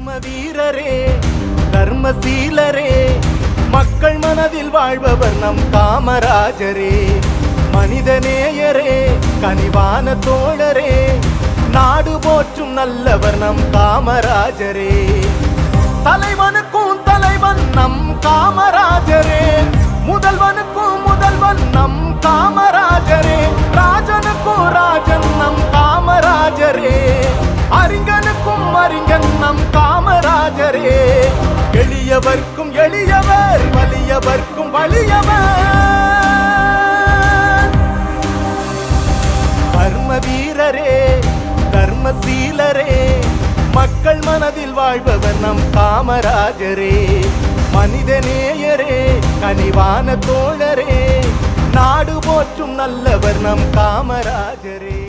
கர்ம வீரரே கர்மசீலரே மக்கள் மனதில் வாழ்பவர் நம் காமராஜரே மனிதநேயரே கனிவான தோழரே நாடு போற்றும் நல்லவர் நம் காமராஜரே தலைவனுக்கும் தலைவன் நம் காமராஜரே முதல்வனுக்கும் முதல்வன் நம் காமராஜரே ராஜனுக்கும் ராஜன் நம் காமராஜரே அறிஞனுக்கும் அறிஞன் நம் காமராஜரே எளியவர்க்கும் எளியவர் வலியவர்க்கும் வலியவர் கர்ம வீரரே கர்மசீலரே மக்கள் மனதில் வாழ்பவர் நம் காமராஜரே மனிதநேயரே கனிவான தோழரே நாடு போற்றும் நல்லவர் நம் காமராஜரே.